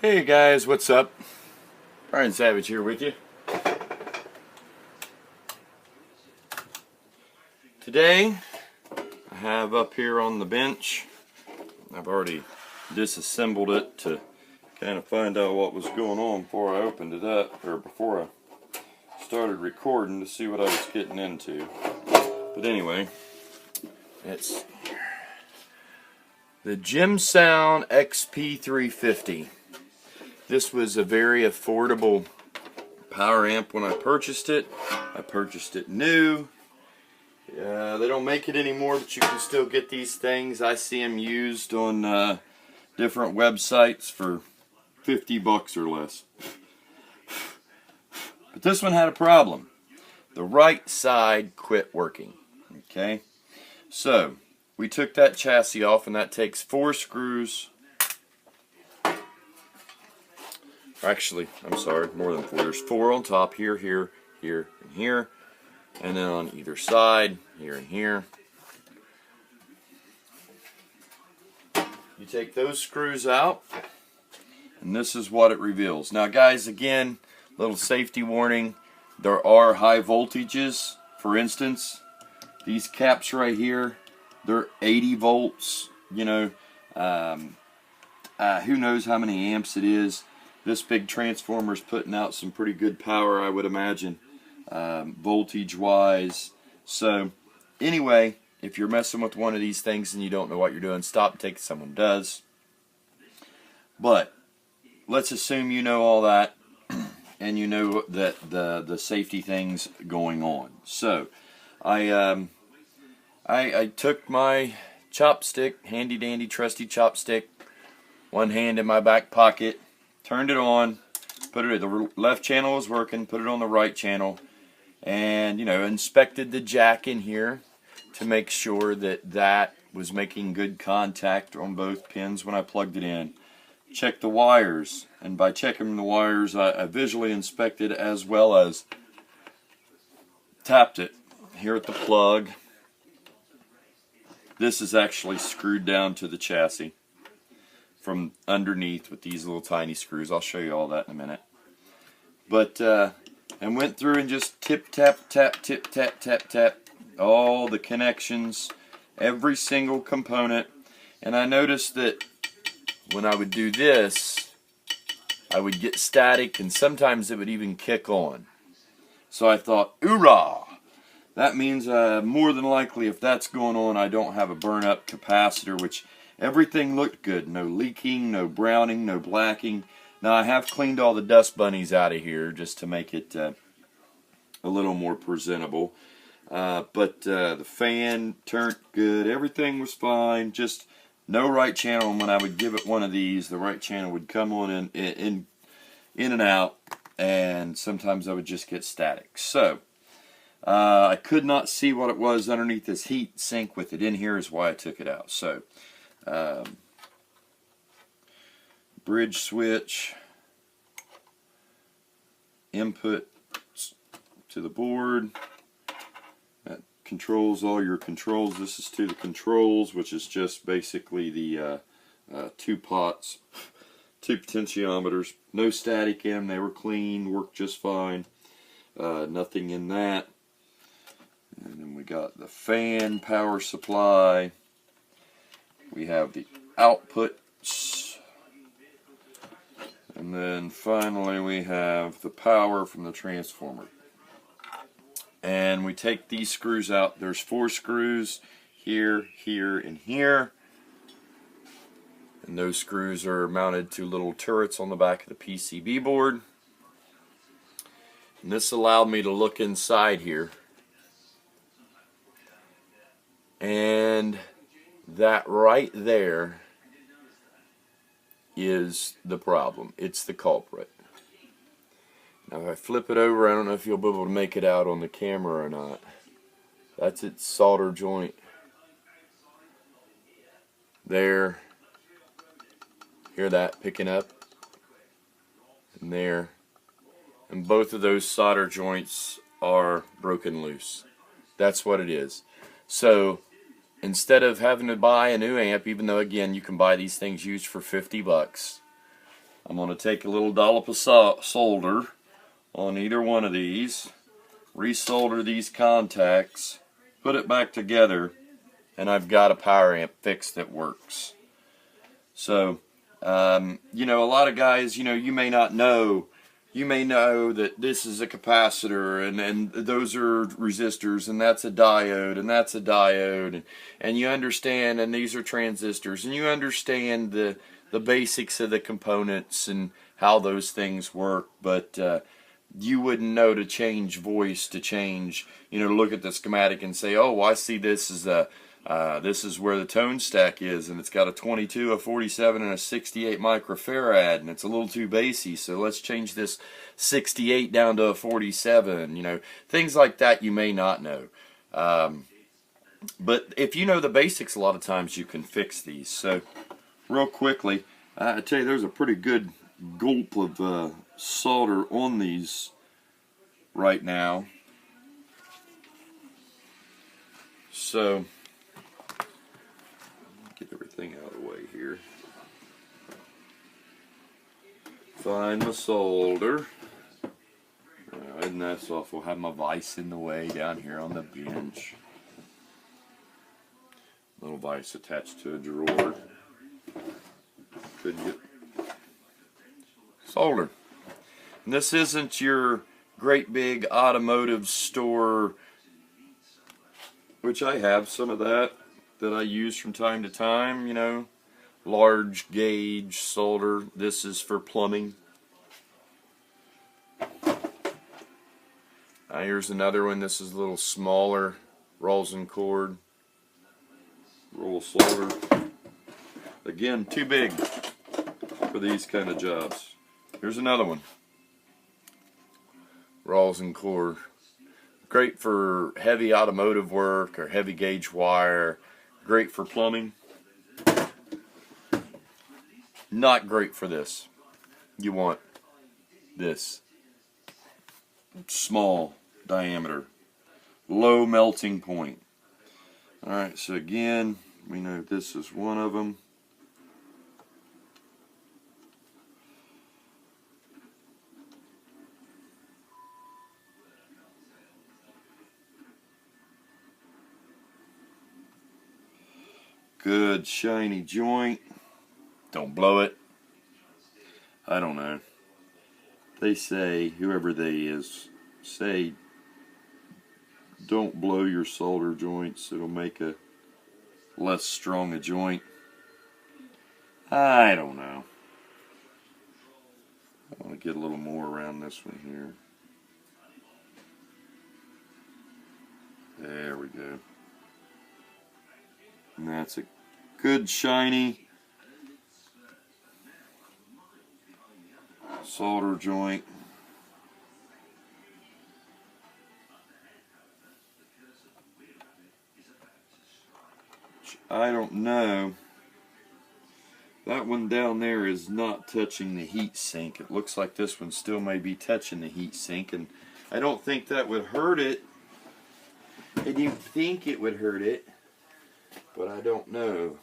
Hey guys, what's up? Brian Savage here with you. Today, I have up here on the bench, I've already disassembled it to kind of find out what was going on before I opened it up, or before I started recording to see what I was getting into. But anyway, it's the GemSound XP-350. This was a very affordable power amp when I purchased it. I purchased it new. They don't make it anymore, but you can still get these things. I see them used on different websites for 50 bucks or less. But this one had a problem. The right side quit working. Okay, so we took that chassis off, and that takes 4 screws. Actually, I'm sorry, more than 4. There's 4 on top, here, here, here, and here. And then on either side, here and here. You take those screws out, and this is what it reveals. Now guys, again, little safety warning. There are high voltages. For instance, these caps right here, they're 80 volts. You know, who knows how many amps it is. This big transformer is putting out some pretty good power, I would imagine, voltage wise. So anyway, if you're messing with one of these things and you don't know what you're doing, stop and take it. Someone does. But let's assume you know all that and you know that the safety things going on. So I took my chopstick, handy dandy trusty chopstick, one hand in my back pocket, turned it on, put it, the left channel was working, put it on the right channel, and, you know, inspected the jack in here to make sure that that was making good contact on both pins when I plugged it in. Checked the wires, and by checking the wires, I visually inspected as well as tapped it here at the plug. This is actually screwed down to the chassis from underneath with these little tiny screws. I'll show you all that in a minute. But and went through and just tip tap tap tip tap tap tap all the connections, every single component. And I noticed that when I would do this, I would get static, and sometimes it would even kick on. So I thought, oorah! That means more than likely, if that's going on, I don't have a burn-up capacitor, which everything looked good. No leaking, no browning, no blacking. Now I have cleaned all the dust bunnies out of here just to make it a little more presentable. But the fan turned good. Everything was fine. Just no right channel. And when I would give it one of these, the right channel would come on in and out. And sometimes I would just get static. So I could not see what it was underneath this heat sink with it in here, is why I took it out. So bridge switch, input to the board, that controls all your controls. This is to the controls, which is just basically the 2 pots, 2 potentiometers. No static in them, they were clean, worked just fine, nothing in that. And then we got the fan power supply. We have the outputs, and then finally we have the power from the transformer. And we take these screws out. There's 4 screws here, here, and here. And those screws are mounted to little turrets on the back of the PCB board. And this allowed me to look inside here. And that right there is the problem. It's the culprit. Now if I flip it over, I don't know if you'll be able to make it out on the camera or not. That's its solder joint. There. Hear that picking up? And there. And both of those solder joints are broken loose. That's what it is. So instead of having to buy a new amp, even though again you can buy these things used for 50 bucks, I'm going to take a little dollop of solder on either one of these, resolder these contacts, put it back together, and I've got a power amp fix that works. So, you know, a lot of guys, you know, you may know that this is a capacitor, and those are resistors, and that's a diode, and that's a diode, and you understand, and these are transistors, and you understand the basics of the components and how those things work, but you wouldn't know to change voice, to change, you know, to look at the schematic and say, oh, I see this as a this is where the tone stack is, and it's got a 22, a 47, and a 68 microfarad, and it's a little too bassy, so let's change this 68 down to a 47. You know, things like that you may not know. But if you know the basics, a lot of times you can fix these. So, real quickly, I tell you, there's a pretty good gulp of solder on these right now. So, get everything out of the way here. Find my solder. Isn't that awful? Have my vise in the way down here on the bench. Little vise attached to a drawer. Couldn't get solder. And this isn't your great big automotive store, which I have some of that I use from time to time, you know, large gauge solder. This is for plumbing. Here's another one. This is a little smaller rosin cord. Roll solder. Again, too big for these kind of jobs. Here's another one. Rosin cord. Great for heavy automotive work or heavy gauge wire. Great for plumbing. Not great for this. You want this. Small diameter. Low melting point. Alright, so again, we know this is one of them. Good shiny joint. Don't blow it. I don't know. They say, whoever they is, say don't blow your solder joints. It'll make a less strong a joint. I don't know. I want to get a little more around this one here. There we go. And that's a good shiny solder joint. I don't know. That one down there is not touching the heat sink. It looks like this one still may be touching the heat sink, and I don't think that would hurt it. I do think it would hurt it, but I don't know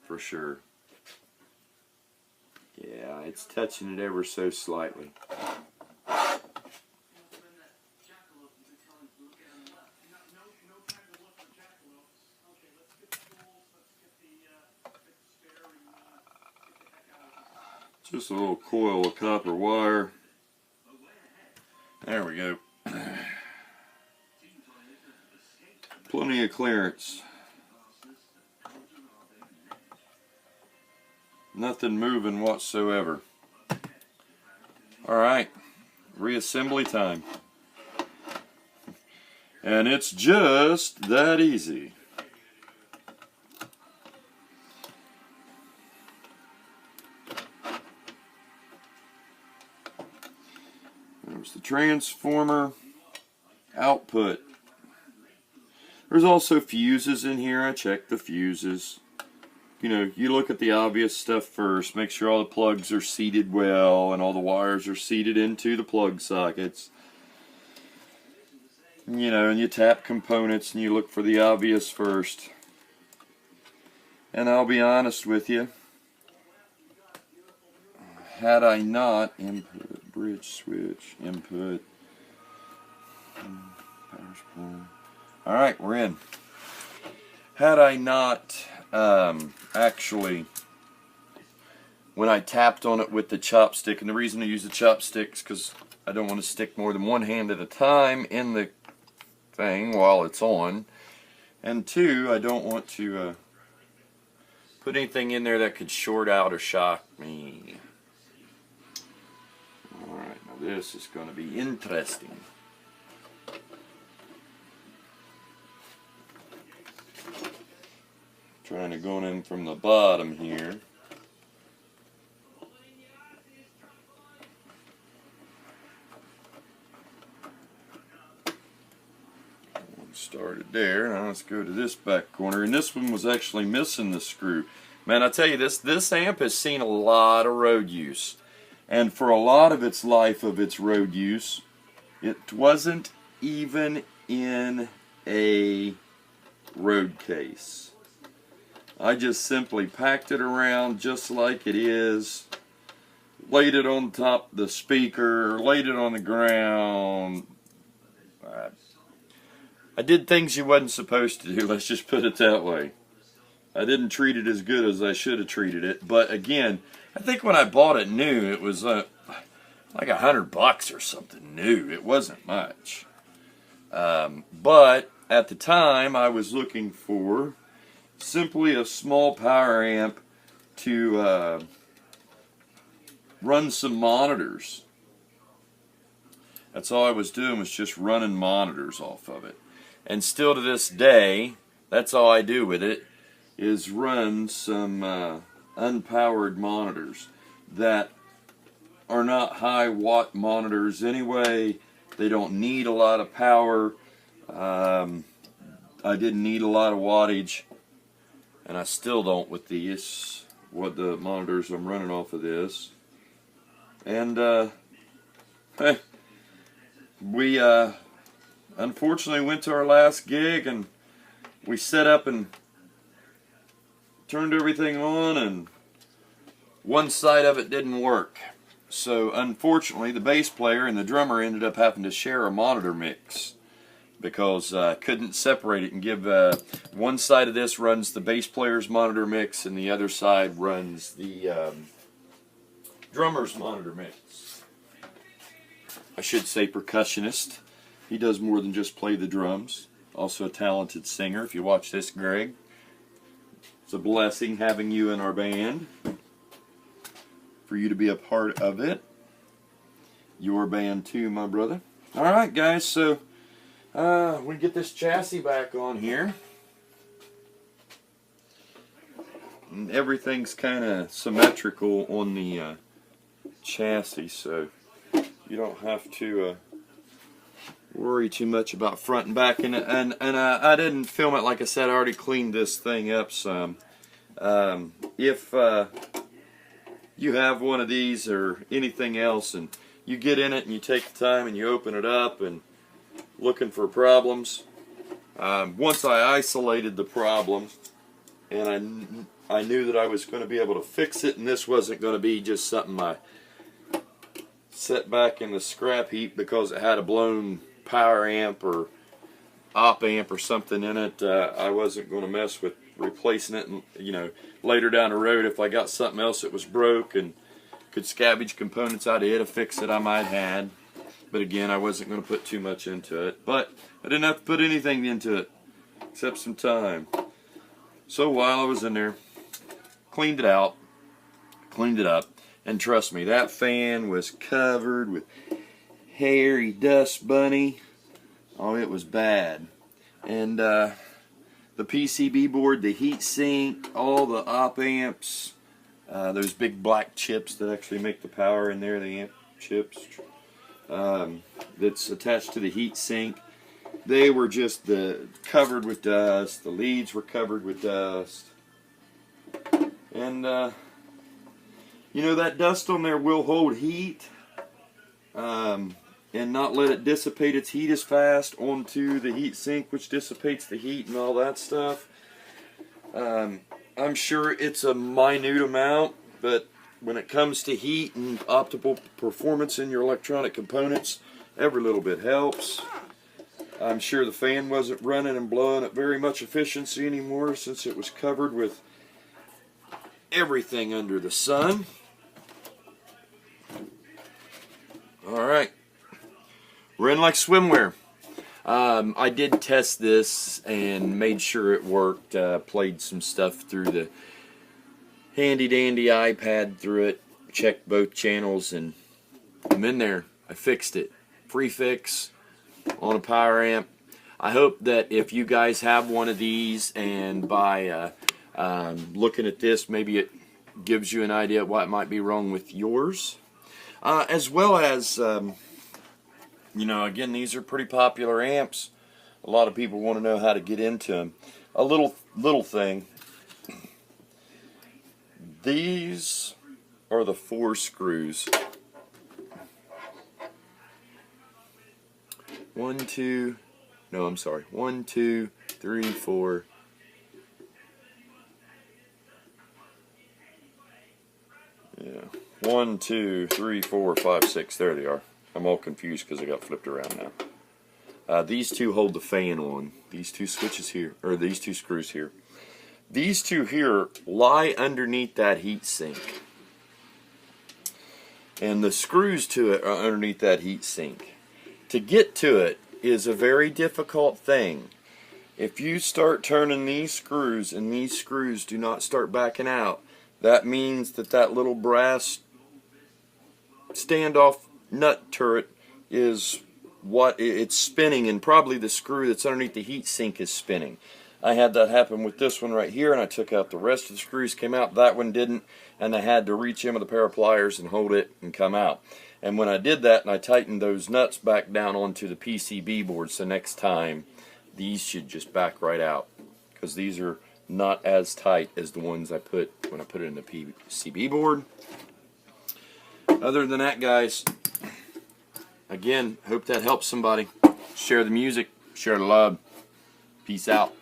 for sure. Yeah, it's touching it ever so slightly. Just a little coil of copper wire. There we go. Plenty of clearance. Nothing moving whatsoever. Alright, reassembly time. And it's just that easy. There's the transformer output. There's also fuses in here. I checked the fuses. You know, you look at the obvious stuff first. Make sure all the plugs are seated well and all the wires are seated into the plug sockets. You know, and you tap components and you look for the obvious first. And I'll be honest with you, had I not input, bridge switch, input, power supply. Alright, we're in. Had I not actually, when I tapped on it with the chopstick, and the reason I use the chopsticks because I don't want to stick more than one hand at a time in the thing while it's on, and two, I don't want to put anything in there that could short out or shock me. Alright, now this is going to be interesting. Trying to go in from the bottom here. Started there. Now let's go to this back corner, and this one was actually missing the screw. Man, I tell you, this amp has seen a lot of road use, and for a lot of its life of its road use, it wasn't even in a road case. I just simply packed it around just like it is, laid it on top of the speaker, laid it on the ground. I did things you wasn't supposed to do, let's just put it that way. I didn't treat it as good as I should have treated it, but again, I think when I bought it new, it was like $100 or something new. It wasn't much. But at the time, I was looking for simply a small power amp to run some monitors. That's all I was doing, was just running monitors off of it. And still to this day, that's all I do with it, is run some unpowered monitors that are not high watt monitors anyway. They don't need a lot of power. I didn't need a lot of wattage, and I still don't with these, what the monitors I'm running off of this. And we unfortunately went to our last gig, and we set up and turned everything on, and one side of it didn't work. So unfortunately the bass player and the drummer ended up having to share a monitor mix, because I couldn't separate it and give one side of this runs the bass player's monitor mix and the other side runs the drummer's monitor mix. I should say percussionist. He does more than just play the drums. Also a talented singer. If you watch this, Greg, it's a blessing having you in our band, for you to be a part of it. Your band too, my brother. Alright guys, so we get this chassis back on here. And everything's kind of symmetrical on the chassis, so you don't have to worry too much about front and back. And I didn't film it, like I said, I already cleaned this thing up some. If you have one of these or anything else and you get in it and you take the time and you open it up and looking for problems, once I isolated the problem and I knew that I was going to be able to fix it, and this wasn't going to be just something I set back in the scrap heap because it had a blown power amp or op amp or something in it. I wasn't going to mess with replacing it, and you know, later down the road, if I got something else that was broke and could scavenge components out of it to fix it, I might have. But again, I wasn't going to put too much into it. But I didn't have to put anything into it except some time. So while I was in there, cleaned it out, cleaned it up, and trust me, that fan was covered with hairy dust bunny. Oh, it was bad. And the PCB board, the heat sink, all the op amps, those big black chips that actually make the power in there, the amp chips, that's attached to the heat sink, they were just covered with dust. The leads were covered with dust. And you know, that dust on there will hold heat and not let it dissipate its heat as fast onto the heat sink, which dissipates the heat and all that stuff. I'm sure it's a minute amount, but when it comes to heat and optimal performance in your electronic components, every little bit helps. I'm sure the fan wasn't running and blowing at very much efficiency anymore since it was covered with everything under the sun. Alright, ran like swimwear. I did test this and made sure it worked. Played some stuff through the handy dandy iPad through it, checked both channels, and I'm in there. I fixed it. Free fix on a power amp. I hope that if you guys have one of these, and by looking at this, maybe it gives you an idea of what might be wrong with yours. As well as, you know, again, these are pretty popular amps. A lot of people want to know how to get into them. A little thing. These are the 4 screws. 1, 2, 3, 4. Yeah, 1, 2, 3, 4, 5, 6. There they are. I'm all confused because I got flipped around now. These 2 hold the fan on. These 2 switches here, or these 2 screws here. These 2 here lie underneath that heat sink. And the screws to it are underneath that heat sink. To get to it is a very difficult thing. If you start turning these screws and these screws do not start backing out, that means that that little brass standoff nut turret is what it's spinning, and probably the screw that's underneath the heat sink is spinning. I had that happen with this one right here, and I took out the rest of the screws, came out. That one didn't, and I had to reach in with a pair of pliers and hold it and come out. And when I did that and I tightened those nuts back down onto the PCB board, so next time these should just back right out, because these are not as tight as the ones I put when I put it in the PCB board. Other than that, guys, again, hope that helps somebody. Share the music, share the love. Peace out.